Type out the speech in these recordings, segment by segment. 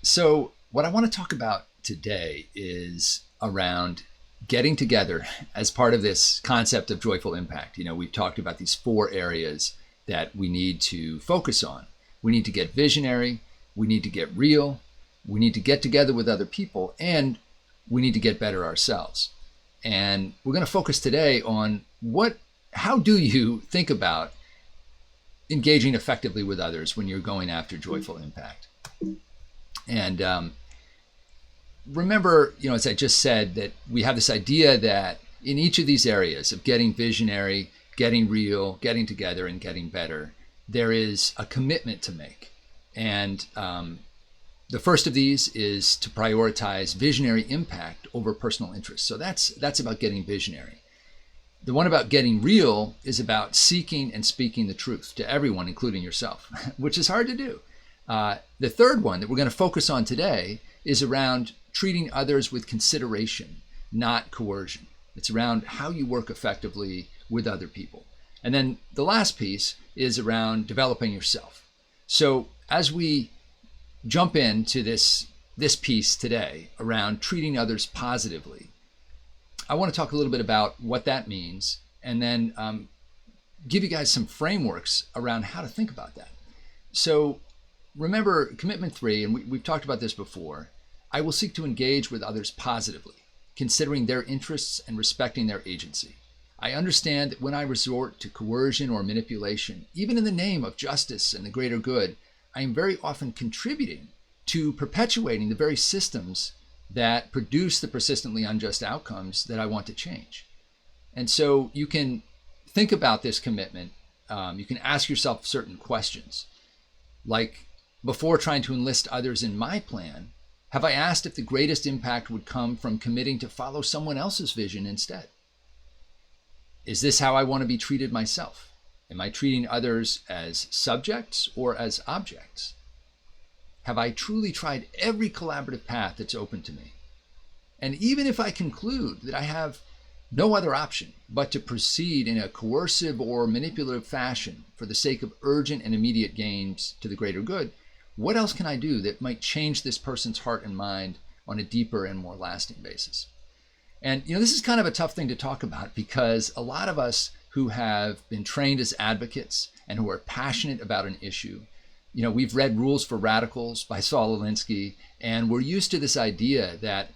So, what I want to talk about today is around getting together as part of this concept of joyful impact. We've talked about these four areas that we need to focus on. We need to get visionary, we need to get real, we need to get together with other people, and we need to get better ourselves. And we're going to focus today on how do you think about engaging effectively with others when you're going after joyful impact? And remember, as I just said, that we have this idea that in each of these areas of getting visionary, getting real, getting together, and getting better, there is a commitment to make. And the first of these is to prioritize visionary impact over personal interest. So that's about getting visionary. The one about getting real is about seeking and speaking the truth to everyone, including yourself, which is hard to do. The third one that we're going to focus on today is around treating others with consideration, not coercion. It's around how you work effectively with other people. And then the last piece is around developing yourself. So as we jump into this piece today around treating others positively, I want to talk a little bit about what that means, and then give you guys some frameworks around how to think about that. So remember, commitment 3, and we've talked about this before, I will seek to engage with others positively, considering their interests and respecting their agency. I understand that when I resort to coercion or manipulation, even in the name of justice and the greater good, I am very often contributing to perpetuating the very systems that produce the persistently unjust outcomes that I want to change. And so you can think about this commitment. You can ask yourself certain questions, like, before trying to enlist others in my plan, have I asked if the greatest impact would come from committing to follow someone else's vision instead? Is this how I want to be treated myself? Am I treating others as subjects or as objects? Have I truly tried every collaborative path that's open to me? And even if I conclude that I have no other option but to proceed in a coercive or manipulative fashion for the sake of urgent and immediate gains to the greater good, what else can I do that might change this person's heart and mind on a deeper and more lasting basis? And this is kind of a tough thing to talk about, because a lot of us who have been trained as advocates and who are passionate about an issue, we've read Rules for Radicals by Saul Alinsky, and we're used to this idea that,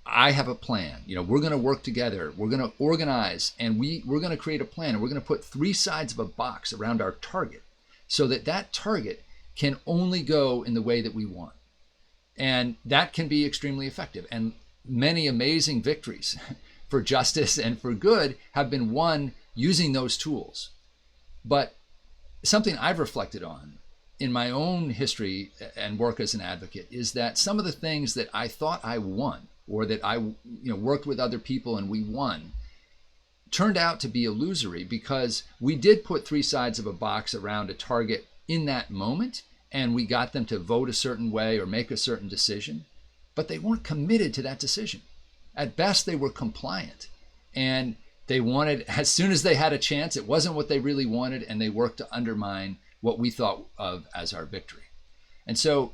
I have a plan. We're going to work together. We're going to organize, and we're going to create a plan, and we're going to put 3 sides of a box around our target so that target can only go in the way that we want. And that can be extremely effective. And many amazing victories for justice and for good have been won using those tools. But something I've reflected on in my own history and work as an advocate is that some of the things that I thought I won, or that I worked with other people and we won, turned out to be illusory, because we did put 3 sides of a box around a target in that moment, and we got them to vote a certain way or make a certain decision, but they weren't committed to that decision. At best, they were compliant, and they wanted, as soon as they had a chance, it wasn't what they really wanted, and they worked to undermine what we thought of as our victory. And so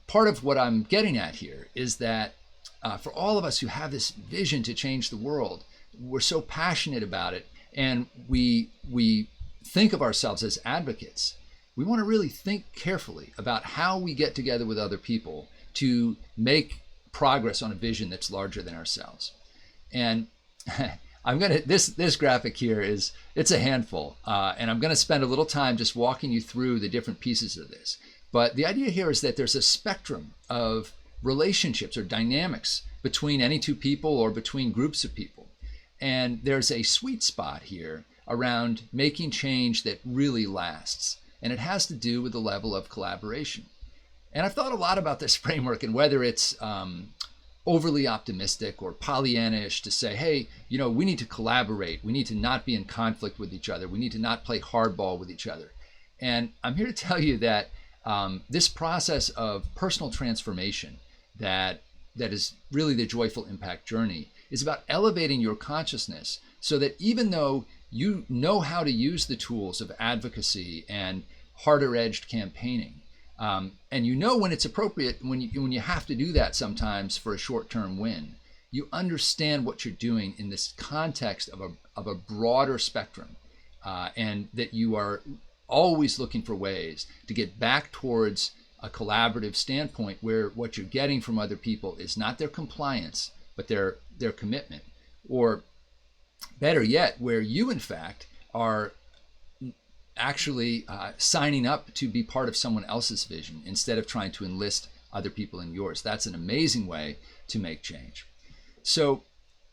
part of what I'm getting at here is that for all of us who have this vision to change the world, we're so passionate about it, and we think of ourselves as advocates. We want to really think carefully about how we get together with other people to make progress on a vision that's larger than ourselves. And this graphic here it's a handful, and I'm going to spend a little time just walking you through the different pieces of this. But the idea here is that there's a spectrum of relationships or dynamics between any 2 people or between groups of people. And there's a sweet spot here around making change that really lasts. And it has to do with the level of collaboration. And I've thought a lot about this framework, and whether it's overly optimistic or Pollyanna-ish to say, hey, we need to collaborate. We need to not be in conflict with each other. We need to not play hardball with each other. And I'm here to tell you that this process of personal transformation that is really the joyful impact journey is about elevating your consciousness so that even though you know how to use the tools of advocacy and harder-edged campaigning, And you know when it's appropriate, when you have to do that sometimes for a short-term win. You understand what you're doing in this context of a broader spectrum, and that you are always looking for ways to get back towards a collaborative standpoint where what you're getting from other people is not their compliance, but their commitment. Or better yet, where you in fact are actually signing up to be part of someone else's vision instead of trying to enlist other people in yours. That's an amazing way to make change. So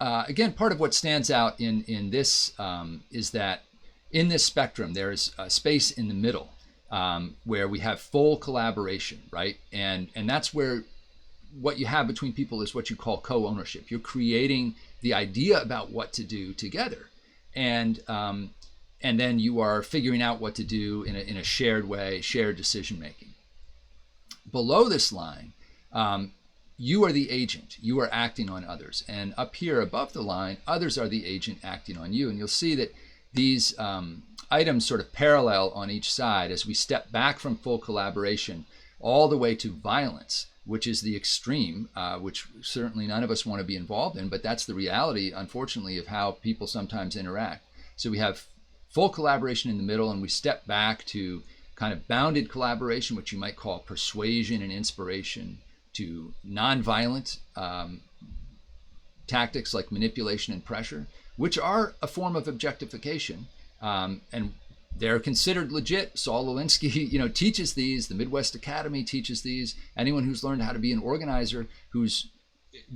again, part of what stands out in this is that in this spectrum, there is a space in the middle where we have full collaboration, right? And that's where what you have between people is what you call co-ownership. You're creating the idea about what to do together, and then you are figuring out what to do in a shared way, shared decision making. Below this line, you are the agent. You are acting on others, and up here above the line, others are the agent acting on you. And you'll see that these items sort of parallel on each side as we step back from full collaboration all the way to violence, which is the extreme, which certainly none of us want to be involved in, but that's the reality, unfortunately, of how people sometimes interact. So we have full collaboration in the middle, and we step back to kind of bounded collaboration, which you might call persuasion and inspiration, to nonviolent tactics like manipulation and pressure, which are a form of objectification, and they're considered legit. Saul Alinsky, teaches these. The Midwest Academy teaches these. Anyone who's learned how to be an organizer,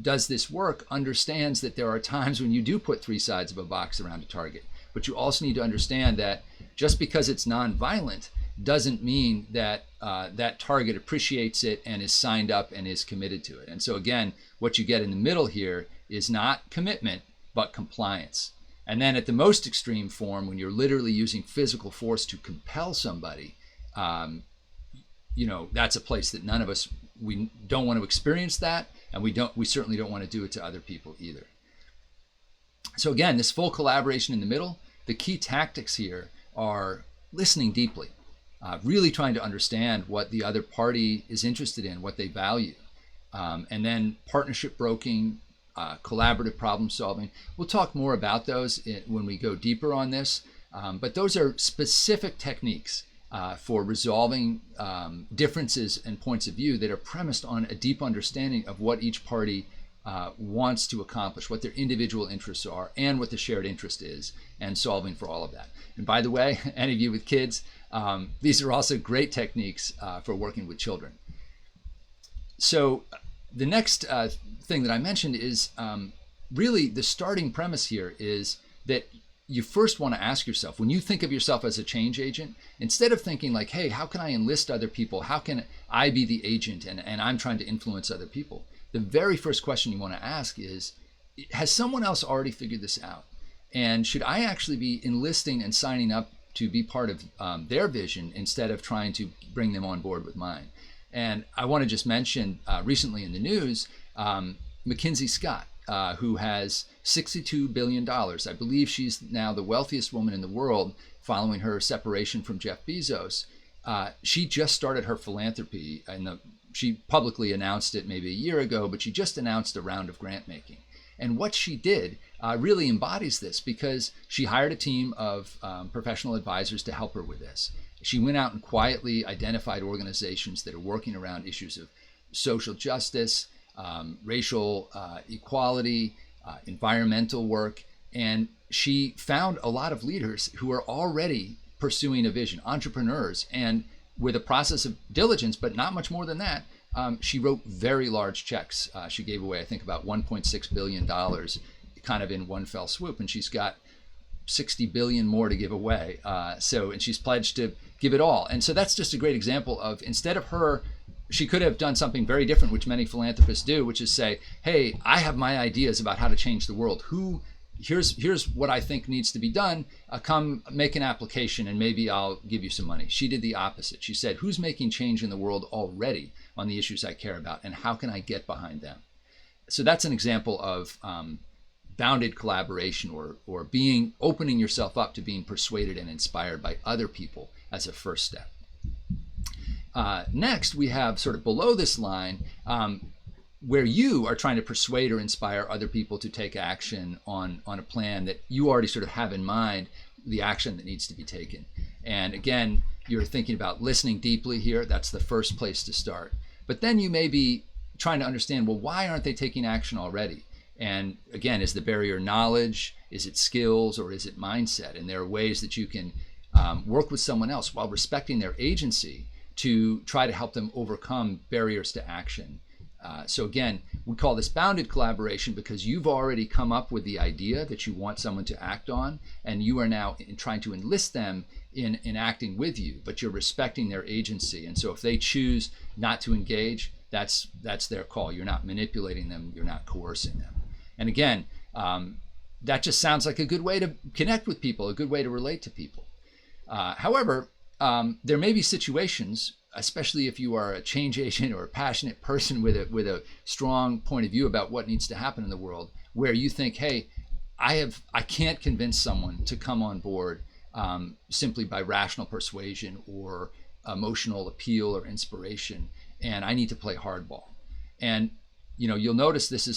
does this work, understands that there are times when you do put three sides of a box around a target. But you also need to understand that just because it's nonviolent doesn't mean that that target appreciates it and is signed up and is committed to it. And so again, what you get in the middle here is not commitment, but compliance. And then at the most extreme form, when you're literally using physical force to compel somebody, that's a place that none of us, we don't want to experience that, and we certainly don't want to do it to other people either. So again, this full collaboration in the middle, the key tactics here are listening deeply, really trying to understand what the other party is interested in, what they value, and then partnership broking, collaborative problem solving. We'll talk more about those when we go deeper on this, but those are specific techniques for resolving differences and points of view that are premised on a deep understanding of what each party wants to accomplish, what their individual interests are, and what the shared interest is, and solving for all of that. And by the way, any of you with kids, these are also great techniques for working with children. So the next thing that I mentioned is really the starting premise here is that you first want to ask yourself, when you think of yourself as a change agent, instead of thinking like, hey, how can I enlist other people? How can I be the agent and I'm trying to influence other people? The very first question you want to ask is, has someone else already figured this out? And should I actually be enlisting and signing up to be part of their vision instead of trying to bring them on board with mine? And I want to just mention recently in the news, Mackenzie Scott, who has $62 billion. I believe she's now the wealthiest woman in the world following her separation from Jeff Bezos. She just started her philanthropy, and she publicly announced it maybe a year ago, but she just announced a round of grant making. And what she did really embodies this, because she hired a team of professional advisors to help her with this. She went out and quietly identified organizations that are working around issues of social justice, racial equality, environmental work, and she found a lot of leaders who are already pursuing a vision, entrepreneurs, and with a process of diligence, but not much more than that, she wrote very large checks. She gave away, I think, about $1.6 billion kind of in one fell swoop, and she's got 60 billion more to give away. And she's pledged to give it all. And so that's just a great example of, instead of her, she could have done something very different, which many philanthropists do, which is say, hey, I have my ideas about how to change the world. Here's what I think needs to be done. Come make an application and maybe I'll give you some money. She did the opposite. She said, who's making change in the world already on the issues I care about, and how can I get behind them? So that's an example of bounded collaboration, or opening yourself up to being persuaded and inspired by other people as a first step. Next, we have sort of below this line where you are trying to persuade or inspire other people to take action on a plan that you already sort of have in mind, the action that needs to be taken. And again, you're thinking about listening deeply here. That's the first place to start. But then you may be trying to understand, well, why aren't they taking action already? And again, is the barrier knowledge? Is it skills? Or is it mindset? And there are ways that you can work with someone else while respecting their agency to try to help them overcome barriers to action. So again, we call this bounded collaboration because you've already come up with the idea that you want someone to act on, and you are now trying to enlist them in acting with you, but you're respecting their agency. And so if they choose not to engage, that's their call. You're not manipulating them, you're not coercing them. And again, that just sounds like a good way to connect with people, a good way to relate to people. However, there may be situations, especially if you are a change agent or a passionate person with a strong point of view about what needs to happen in the world, where you think, hey, I can't convince someone to come on board simply by rational persuasion or emotional appeal or inspiration, and I need to play hardball. And you'll notice this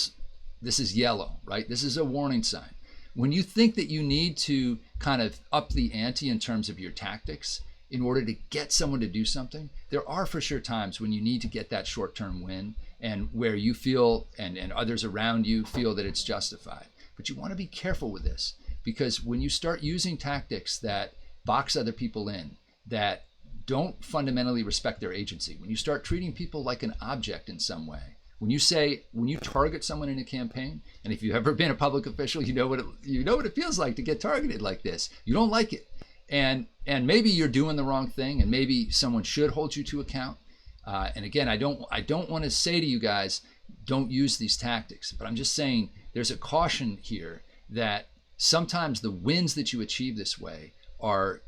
is yellow, right? This is a warning sign. When you think that you need to kind of up the ante in terms of your tactics in order to get someone to do something, there are for sure times when you need to get that short-term win and where you feel and others around you feel that it's justified. But you want to be careful with this, because when you start using tactics that box other people in, that don't fundamentally respect their agency, when you start treating people like an object in some way, when you target someone in a campaign, and if you've ever been a public official, you know what it feels like to get targeted like this. You don't like it. And maybe you're doing the wrong thing, and maybe someone should hold you to account. And again, I don't want to say to you guys, don't use these tactics, but I'm just saying there's a caution here that sometimes the wins that you achieve this way are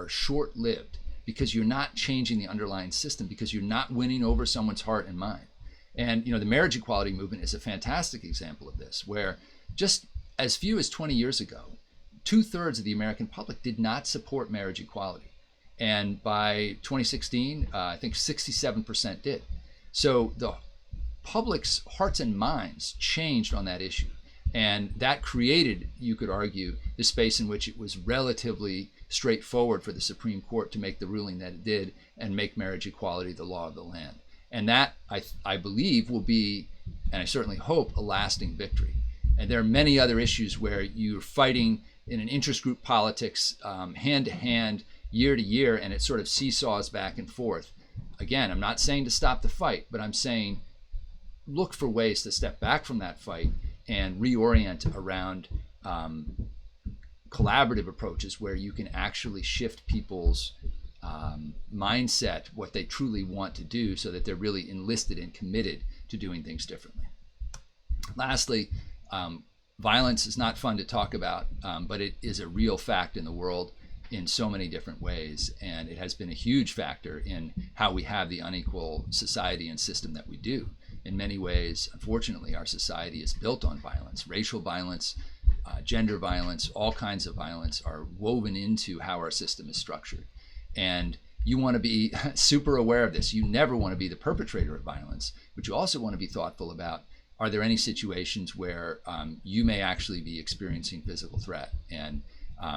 short-lived, because you're not changing the underlying system, because you're not winning over someone's heart and mind. And the marriage equality movement is a fantastic example of this, where just as few as 20 years ago, 2/3 of the American public did not support marriage equality. And by 2016, I think 67% did. So the public's hearts and minds changed on that issue. And that created, you could argue, the space in which it was relatively straightforward for the Supreme Court to make the ruling that it did and make marriage equality the law of the land. And that, I believe, will be, and I certainly hope, a lasting victory. And there are many other issues where you're fighting in an interest group politics, hand to hand, year to year, and it sort of seesaws back and forth. Again, I'm not saying to stop the fight, but I'm saying look for ways to step back from that fight and reorient around collaborative approaches where you can actually shift people's mindset, what they truly want to do, so that they're really enlisted and committed to doing things differently. Lastly, violence is not fun to talk about, but it is a real fact in the world in so many different ways, and it has been a huge factor in how we have the unequal society and system that we do. In many ways, unfortunately, our society is built on violence. Racial violence, gender violence, all kinds of violence are woven into how our system is structured. And you want to be super aware of this. You never want to be the perpetrator of violence, but you also want to be thoughtful about, are there any situations where you may actually be experiencing physical threat, and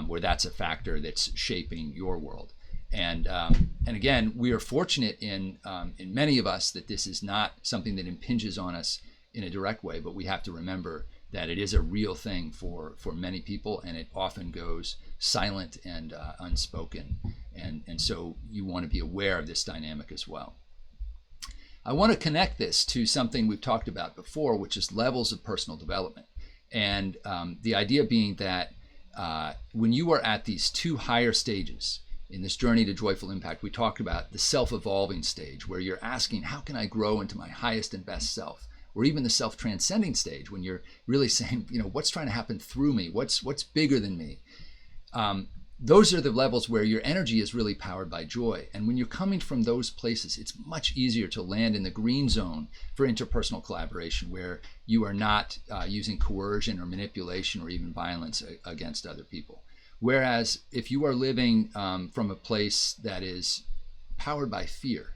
where that's a factor that's shaping your world. And again, we are fortunate in many of us that this is not something that impinges on us in a direct way, but we have to remember that it is a real thing for many people, and it often goes silent and unspoken. And so you want to be aware of this dynamic as well. I want to connect this to something we've talked about before, which is levels of personal development. And the idea being that when you are at these two higher stages in this journey to joyful impact, we talked about the self-evolving stage, where you're asking, how can I grow into my highest and best self? Or even the self-transcending stage, when you're really saying, what's trying to happen through me? What's bigger than me? Those are the levels where your energy is really powered by joy. And when you're coming from those places, it's much easier to land in the green zone for interpersonal collaboration, where you are not using coercion or manipulation or even violence against other people. Whereas if you are living from a place that is powered by fear,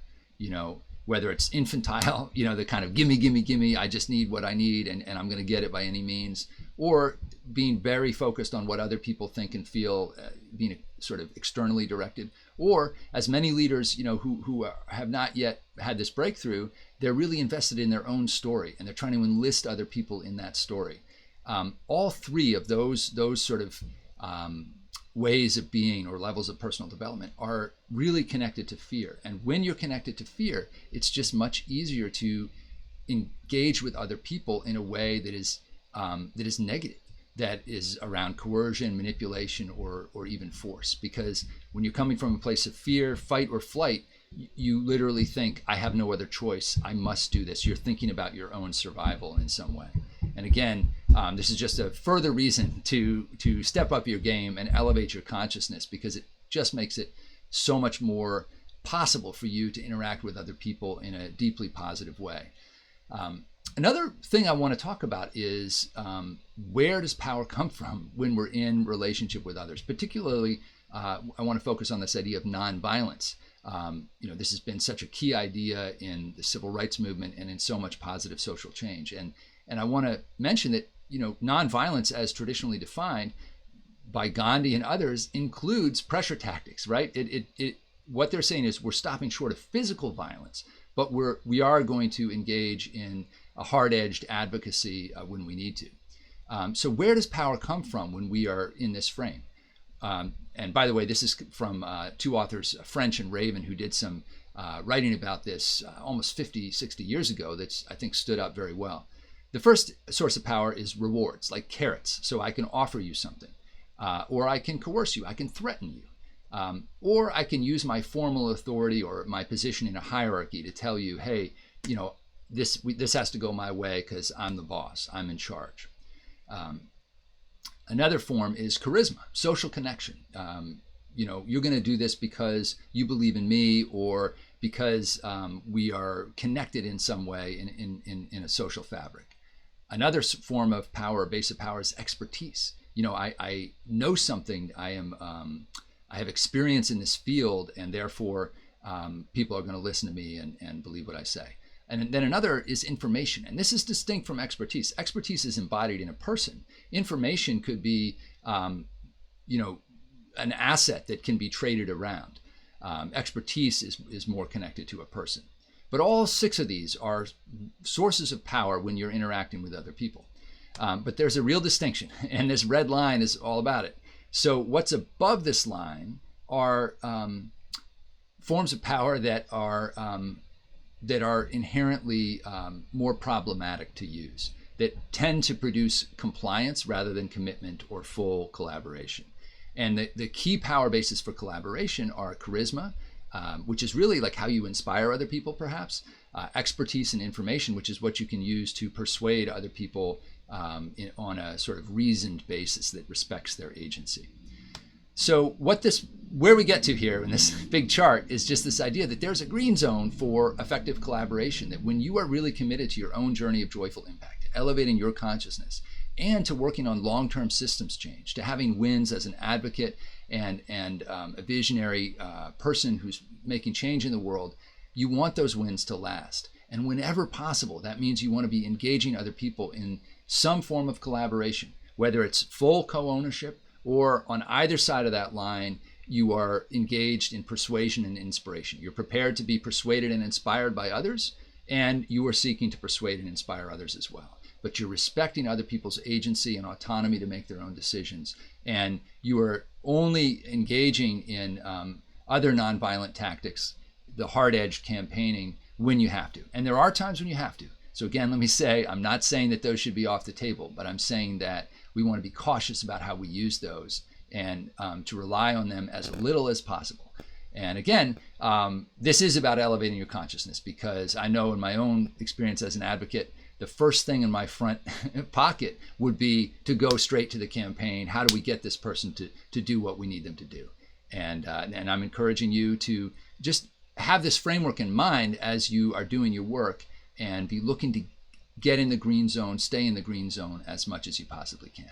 whether it's infantile, the kind of gimme, gimme, gimme, I just need what I need and I'm going to get it by any means, or being very focused on what other people think and feel, being sort of externally directed, or as many leaders, who have not yet had this breakthrough, they're really invested in their own story and they're trying to enlist other people in that story. All three of those sort of ways of being or levels of personal development are really connected to fear. And when you're connected to fear, it's just much easier to engage with other people in a way that is negative, that is around coercion, manipulation, or even force. Because when you're coming from a place of fear, fight or flight, you literally think, I have no other choice, I must do this. You're thinking about your own survival in some way. And again, this is just a further reason to step up your game and elevate your consciousness, because it just makes it so much more possible for you to interact with other people in a deeply positive way. Another thing I want to talk about is where does power come from when we're in relationship with others? Particularly, I want to focus on this idea of nonviolence. This has been such a key idea in the civil rights movement and in so much positive social change. And I want to mention that, nonviolence as traditionally defined by Gandhi and others includes pressure tactics, right? What they're saying is we're stopping short of physical violence, but we are going to engage in a hard-edged advocacy when we need to. So where does power come from when we are in this frame? And by the way, this is from two authors, French and Raven, who did some writing about this almost 50, 60 years ago that's, I think, stood up very well. The first source of power is rewards, like carrots. So I can offer you something, or I can coerce you, I can threaten you, or I can use my formal authority or my position in a hierarchy to tell you, hey, this has to go my way because I'm the boss, I'm in charge. Another form is charisma, social connection. You're going to do this because you believe in me, or because we are connected in some way in a social fabric. Another form of power, base of power, is expertise. I know something. I have experience in this field, and therefore people are going to listen to me and believe what I say. And then another is information. And this is distinct from expertise. Expertise is embodied in a person. Information could be, an asset that can be traded around. Expertise is more connected to a person. But all six of these are sources of power when you're interacting with other people. But there's a real distinction, and this red line is all about it. So what's above this line are forms of power that are inherently more problematic to use, that tend to produce compliance rather than commitment or full collaboration. And the key power bases for collaboration are charisma, which is really like how you inspire other people, perhaps, expertise and information, which is what you can use to persuade other people on a sort of reasoned basis that respects their agency. So where we get to here in this big chart is just this idea that there's a green zone for effective collaboration, that when you are really committed to your own journey of joyful impact, to elevating your consciousness, and to working on long-term systems change, to having wins as an advocate and a visionary person who's making change in the world, you want those wins to last. And whenever possible, that means you want to be engaging other people in some form of collaboration, whether it's full co-ownership, or on either side of that line, you are engaged in persuasion and inspiration. You're prepared to be persuaded and inspired by others, and you are seeking to persuade and inspire others as well. But you're respecting other people's agency and autonomy to make their own decisions. And you are only engaging in other nonviolent tactics, the hard-edged campaigning, when you have to. And there are times when you have to. So again, let me say, I'm not saying that those should be off the table, but I'm saying that we want to be cautious about how we use those, and to rely on them as little as possible. And again, this is about elevating your consciousness, because I know in my own experience as an advocate, the first thing in my front pocket would be to go straight to the campaign. How do we get this person to do what we need them to do? And I'm encouraging you to just have this framework in mind as you are doing your work, and be looking to get in the green zone, stay in the green zone as much as you possibly can.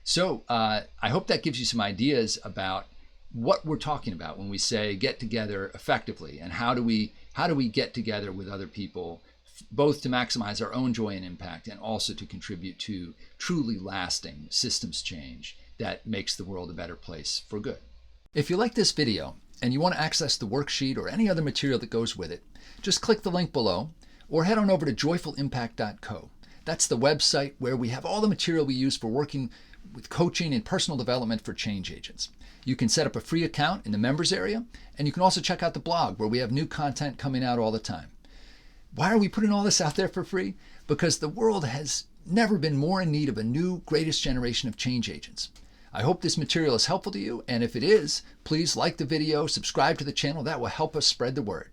So I hope that gives you some ideas about what we're talking about when we say get together effectively, and how do we get together with other people, both to maximize our own joy and impact and also to contribute to truly lasting systems change that makes the world a better place for good. If you like this video and you want to access the worksheet or any other material that goes with it, just click the link below or head on over to joyfulimpact.co. That's the website where we have all the material we use for working with coaching and personal development for change agents. You can set up a free account in the members area, and you can also check out the blog where we have new content coming out all the time. Why are we putting all this out there for free? Because the world has never been more in need of a new greatest generation of change agents. I hope this material is helpful to you, and if it is, please like the video, subscribe to the channel. That will help us spread the word.